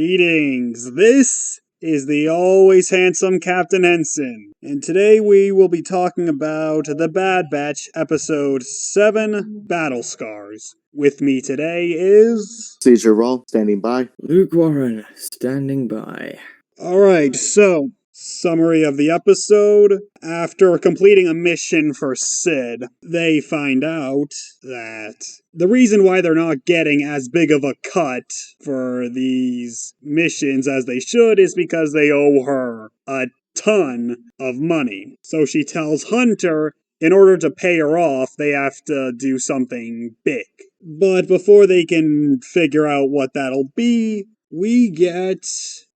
Greetings. This is the always handsome Captain Henson, and today we will be talking about The Bad Batch, Episode 7, Battle Scars. With me today is... Caesar Rawl, standing by. Luke Warren, standing by. Alright, so, summary of the episode. After completing a mission for Sid, they find out that the reason why they're not getting as big of a cut for these missions as they should is because they owe her a ton of money. So she tells Hunter in order to pay her off, they have to do something big. But before they can figure out what that'll be, we get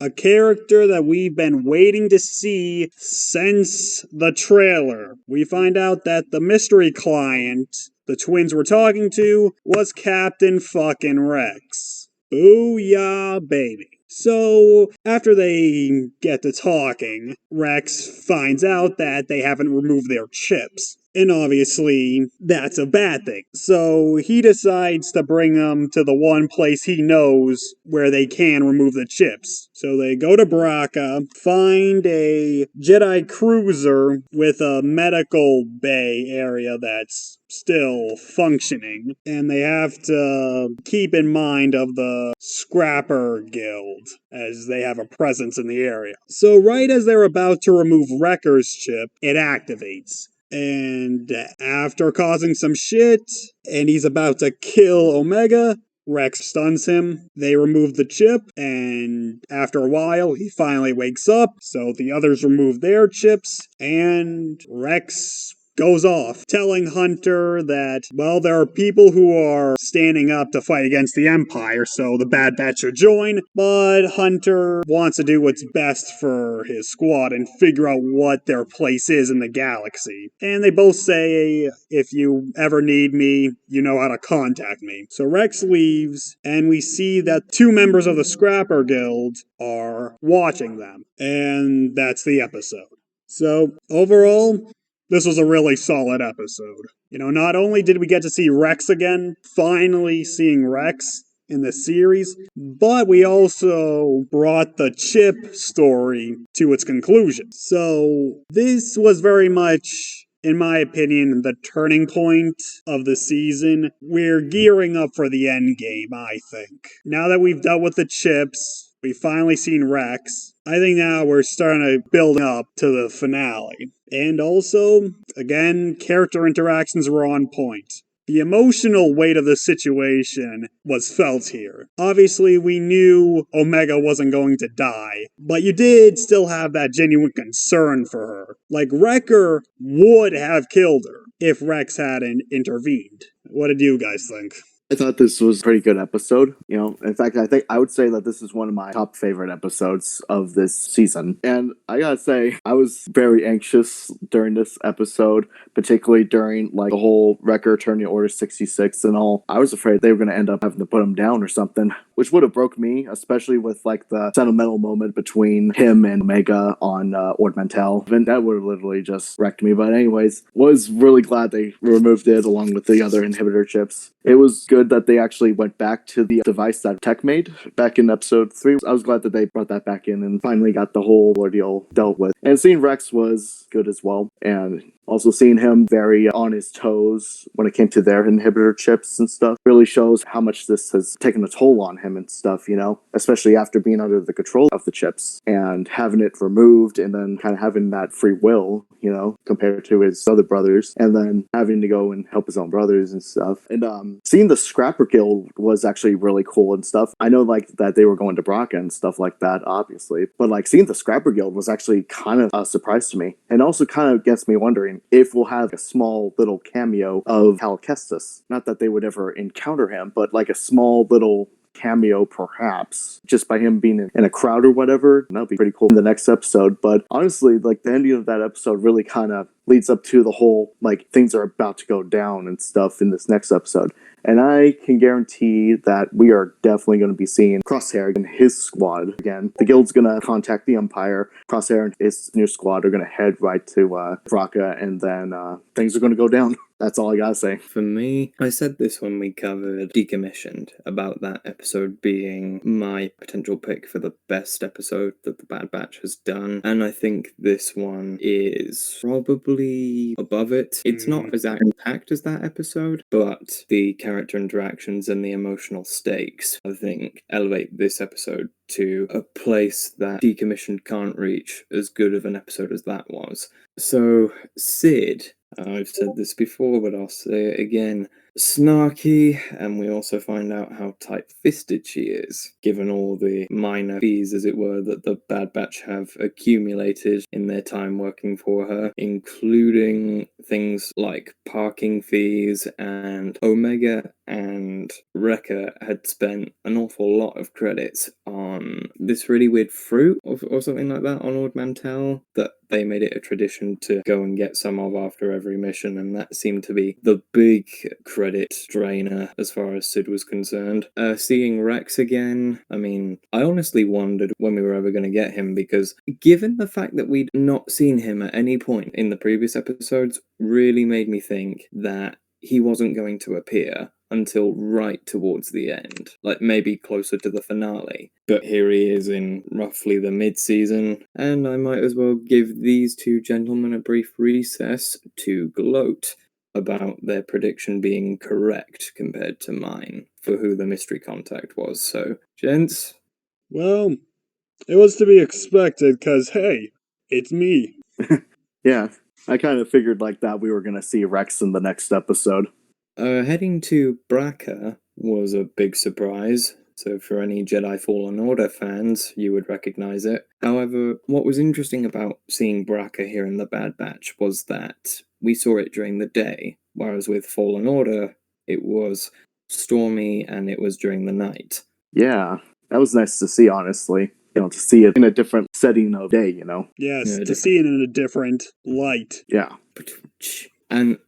a character that we've been waiting to see since the trailer. We find out that the mystery client the twins were talking to was Captain fucking Rex. Booyah, baby. So, after they get to talking, Rex finds out that they haven't removed their chips. And obviously, that's a bad thing. So, he decides to bring them to the one place he knows where they can remove the chips. So they go to Braca, find a Jedi cruiser with a medical bay area that's still functioning, and they have to keep in mind of the Scrapper Guild, as they have a presence in the area. So right as they're about to remove Wrecker's chip, it activates. And after causing some shit, and he's about to kill Omega, Rex stuns him, they remove the chip, and after a while, he finally wakes up, so the others remove their chips, and Rex goes off, telling Hunter that, well, there are people who are standing up to fight against the Empire, so the Bad Batch should join, but Hunter wants to do what's best for his squad and figure out what their place is in the galaxy. And they both say, if you ever need me, you know how to contact me. So Rex leaves, and we see that two members of the Scrapper Guild are watching them. And that's the episode. So, overall, this was a really solid episode. You know, not only did we get to see Rex again, finally seeing Rex in the series, but we also brought the chip story to its conclusion. So, this was very much, in my opinion, the turning point of the season. We're gearing up for the end game, I think. Now that we've dealt with the chips, we've finally seen Rex, I think now we're starting to build up to the finale. And also, again, character interactions were on point. The emotional weight of the situation was felt here. Obviously, we knew Omega wasn't going to die, but you did still have that genuine concern for her. Like, Wrecker would have killed her if Rex hadn't intervened. What did you guys think? I thought this was a pretty good episode. You know, in fact, I would say that this is one of my top favorite episodes of this season. And I gotta say, I was very anxious during this episode, particularly during like the whole Wrecker turning Order 66 and all. I was afraid they were gonna end up having to put him down or something, which would have broke me, especially with like the sentimental moment between him and Omega on Ord Mantell. And that would have literally just wrecked me. But anyways, was really glad they removed it along with the other inhibitor chips. It was good that they actually went back to the device that Tech made back in episode 3. I was glad that they brought that back in and finally got the whole ordeal dealt with. And seeing Rex was good as well. And also seeing him very on his toes when it came to their inhibitor chips and stuff really shows how much this has taken a toll on him and stuff, you know, especially after being under the control of the chips and having it removed and then kind of having that free will, you know, compared to his other brothers and then having to go and help his own brothers and stuff. And seeing the Scrapper Guild was actually really cool and stuff. I know like that they were going to Braca and stuff like that, obviously, but like seeing the Scrapper Guild was actually kind of a surprise to me and also kind of gets me wondering if we'll have a small little cameo of Cal Kestis. Not that they would ever encounter him, but like a small little cameo perhaps, just by him being in a crowd or whatever. That'll be pretty cool in the next episode. But honestly, like the ending of that episode really kind of leads up to the whole, like, things are about to go down and stuff in this next episode. And I can guarantee that we are definitely going to be seeing Crosshair and his squad again. The guild's going to contact the Empire. Crosshair and his new squad are going to head right to Vraka, and then things are going to go down. That's all I gotta say. For me, I said this when we covered Decommissioned, about that episode being my potential pick for the best episode that the Bad Batch has done, and I think this one is probably above it. It's not as action-packed as that episode, but the character interactions and the emotional stakes, I think, elevate this episode to a place that Decommissioned can't reach as good of an episode as that was. So, Sid, I've said this before, but I'll say it again. Snarky, and we also find out how tight-fisted she is, given all the minor fees, as it were, that the Bad Batch have accumulated in their time working for her, including things like parking fees, and Omega and Wrecker had spent an awful lot of credits on this really weird fruit or something like that on Ord Mantell that they made it a tradition to go and get some of after every mission, and that seemed to be the big credit drainer as far as Sid was concerned. Seeing Rex again, I mean, I honestly wondered when we were ever going to get him, because given the fact that we'd not seen him at any point in the previous episodes, really made me think that he wasn't going to appear until right towards the end, like maybe closer to the finale. But here he is in roughly the mid-season, and I might as well give these two gentlemen a brief recess to gloat about their prediction being correct compared to mine for who the mystery contact was. So, gents? Well, it was to be expected, cause hey, it's me. Yeah, I kind of figured like that we were going to see Rex in the next episode. Heading to Braca was a big surprise, so for any Jedi Fallen Order fans, you would recognize it. However, what was interesting about seeing Braca here in the Bad Batch was that we saw it during the day, whereas with Fallen Order, it was stormy and it was during the night. Yeah, that was nice to see, honestly. You know, to see it in a different setting of day, you know? Yes, Yeah, to see it in a different light. Yeah. And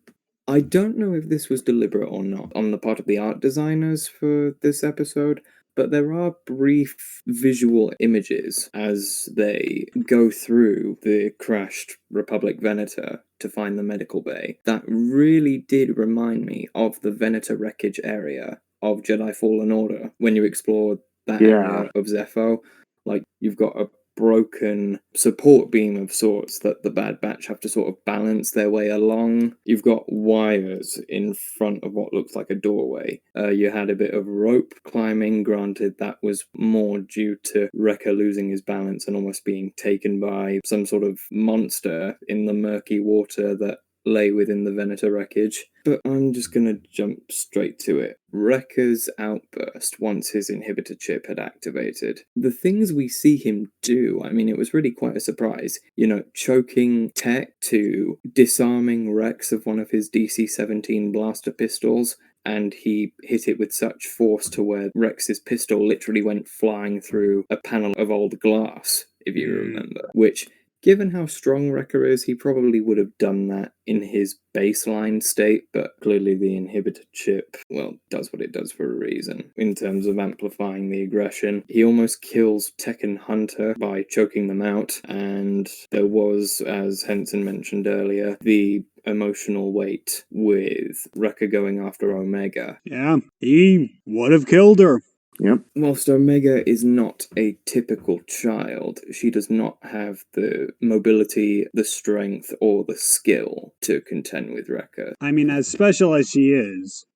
I don't know if this was deliberate or not on the part of the art designers for this episode, but there are brief visual images as they go through the crashed Republic Venator to find the medical bay that really did remind me of the Venator wreckage area of Jedi Fallen Order when you explore that area of Zepho. Like, you've got a broken support beam of sorts that the Bad Batch have to sort of balance their way along. You've got wires in front of what looks like a doorway. You had a bit of rope climbing, granted that was more due to Wrecker losing his balance and almost being taken by some sort of monster in the murky water that lay within the Venator wreckage. But I'm just gonna jump straight to it. Wrecker's outburst once his inhibitor chip had activated. The things we see him do, I mean, it was really quite a surprise. You know, choking Tech to disarming Rex of one of his DC-17 blaster pistols, and he hit it with such force to where Rex's pistol literally went flying through a panel of old glass, if you remember, which, given how strong Wrecker is, he probably would have done that in his baseline state, but clearly the inhibitor chip, well, does what it does for a reason. In terms of amplifying the aggression, he almost kills Tech and Hunter by choking them out, and there was, as Henson mentioned earlier, the emotional weight with Wrecker going after Omega. Yeah, he would have killed her. Yep. Whilst Omega is not a typical child, she does not have the mobility, the strength, or the skill to contend with Wrecker. I mean, as special as she is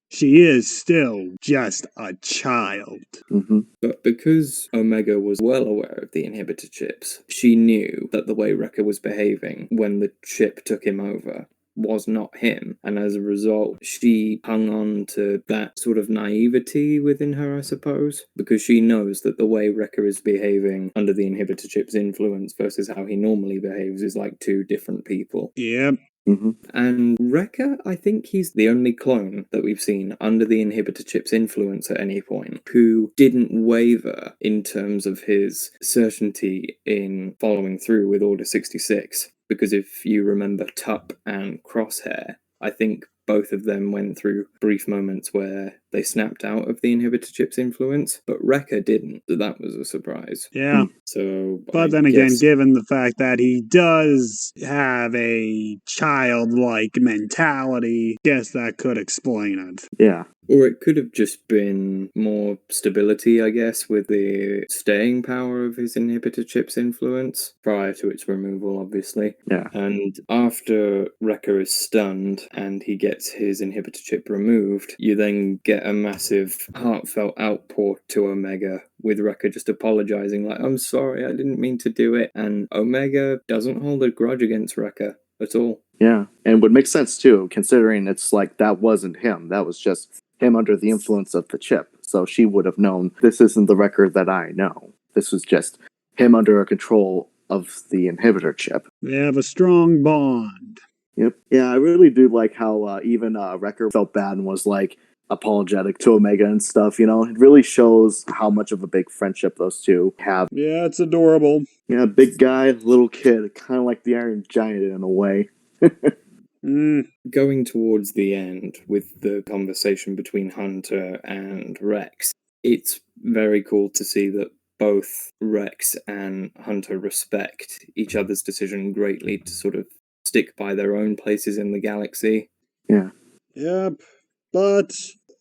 still just a child. Mm-hmm. But because Omega was well aware of the inhibitor chips, she knew that the way Wrecker was behaving when the chip took him over was not him, and as a result she hung on to that sort of naivety within her, I suppose, because she knows that the way Wrecker is behaving under the inhibitor chip's influence versus how he normally behaves is like two different people. Yep. Mm-hmm. And Wrecker, I think he's the only clone that we've seen under the inhibitor chip's influence at any point who didn't waver in terms of his certainty in following through with Order 66. Because if you remember Tup and Crosshair, I think both of them went through brief moments where they snapped out of the inhibitor chip's influence, but Wrecker didn't. So that was a surprise. Yeah. So, But then again, given the fact that he does have a childlike mentality, guess that could explain it. Yeah. Or it could have just been more stability, I guess, with the staying power of his inhibitor chip's influence prior to its removal, obviously. Yeah. And after Wrecker is stunned and he gets his inhibitor chip removed, you then get a massive heartfelt outpour to Omega, with Wrecker just apologizing, like, I'm sorry, I didn't mean to do it. And Omega doesn't hold a grudge against Wrecker at all. Yeah. And would make sense, too, considering it's like that wasn't him. That was just him under the influence of the chip. So she would have known, this isn't the record that I know. This was just him under control of the inhibitor chip. They have a strong bond. Yep. Yeah, I really do like how even Wrecker felt bad and was like apologetic to Omega and stuff, you know? It really shows how much of a big friendship those two have. Yeah, it's adorable. Yeah, big guy, little kid, kind of like the Iron Giant in a way. Going towards the end with the conversation between Hunter and Rex, it's very cool to see that both Rex and Hunter respect each other's decision greatly to sort of stick by their own places in the galaxy. Yeah. Yep. But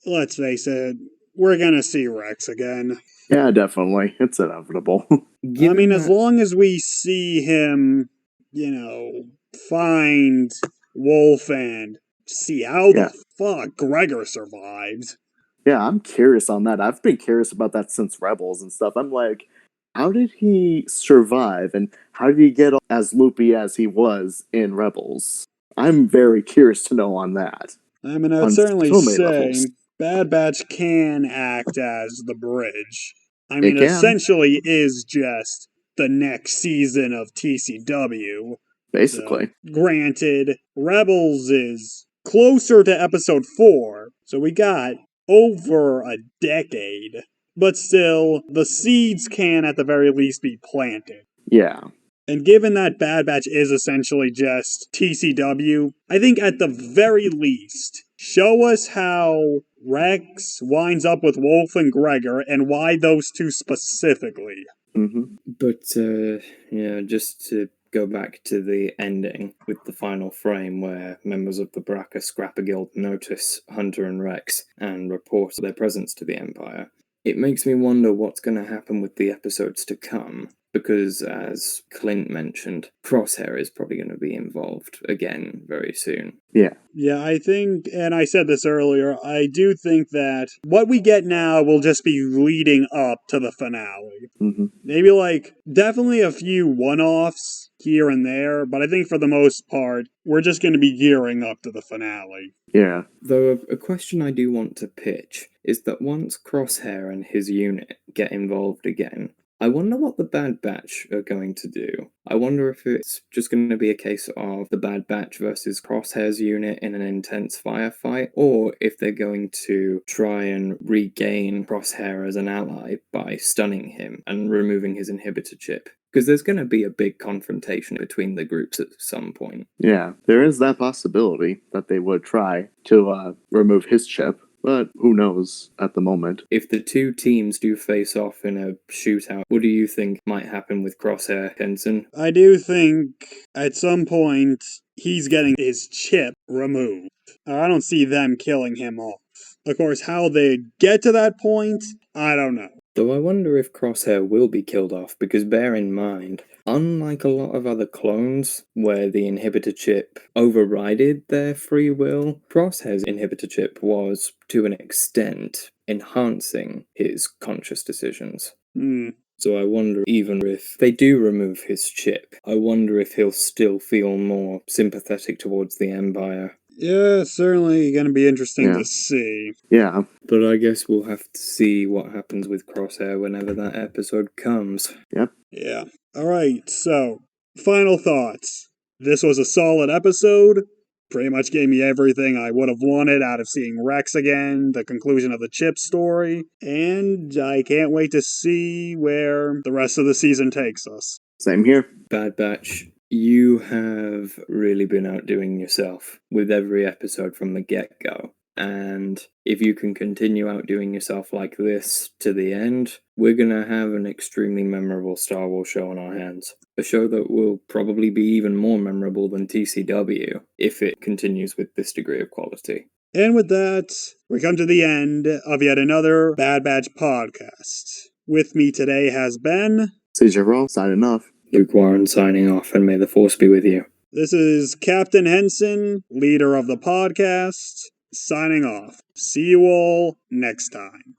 let's face it, we're gonna see Rex again. Yeah, definitely. It's inevitable. I mean, as long as we see him, find Wolf and see how the fuck Gregor survived. Yeah, I'm curious on that. I've been curious about that since Rebels and stuff. I'm like, how did he survive and how did he get as loopy as he was in Rebels? I'm very curious to know on that. I mean, I'd certainly say Bad Batch can act as the bridge. I mean, essentially is just the next season of TCW. Basically. So, granted, Rebels is closer to episode 4, so we got over a decade. But still, the seeds can at the very least be planted. Yeah. And given that Bad Batch is essentially just TCW, I think at the very least, show us how Rex winds up with Wolf and Gregor and why those two specifically. Mm-hmm. But, just to go back to the ending with the final frame where members of the Bracca Scrapper Guild notice Hunter and Rex and report their presence to the Empire. It makes me wonder what's going to happen with the episodes to come, because as Clint mentioned, Crosshair is probably going to be involved again very soon. Yeah. Yeah, I think, and I said this earlier, I do think that what we get now will just be leading up to the finale. Mm-hmm. Maybe definitely a few one-offs here and there, but I think for the most part, we're just going to be gearing up to the finale. Yeah. Though a question I do want to pitch is that once Crosshair and his unit get involved again, I wonder what the Bad Batch are going to do. I wonder if it's just going to be a case of the Bad Batch versus Crosshair's unit in an intense firefight, or if they're going to try and regain Crosshair as an ally by stunning him and removing his inhibitor chip. Because there's going to be a big confrontation between the groups at some point. Yeah, there is that possibility that they would try to remove his chip. But who knows at the moment. If the two teams do face off in a shootout, what do you think might happen with Crosshair Henson? I do think at some point he's getting his chip removed. I don't see them killing him off. Of course, how they get to that point, I don't know. Though I wonder if Crosshair will be killed off, because bear in mind, unlike a lot of other clones, where the inhibitor chip overrided their free will, Crosshair's inhibitor chip was, to an extent, enhancing his conscious decisions. So I wonder, even if they do remove his chip, I wonder if he'll still feel more sympathetic towards the Empire. Yeah, certainly going to be interesting to see. Yeah. But I guess we'll have to see what happens with Crosshair whenever that episode comes. Yep. Yeah. Alright, so, final thoughts. This was a solid episode. Pretty much gave me everything I would have wanted out of seeing Rex again, the conclusion of the Chip story, and I can't wait to see where the rest of the season takes us. Same here. Bad Batch You have really been outdoing yourself with every episode from the get-go. And if you can continue outdoing yourself like this to the end, we're going to have an extremely memorable Star Wars show on our hands. A show that will probably be even more memorable than TCW if it continues with this degree of quality. And with that, we come to the end of yet another Bad Batch podcast. With me today has been CJ Rawl, signing off. Luke Warren signing off, and may the Force be with you. This is Captain Henson, leader of the podcast, signing off. See you all next time.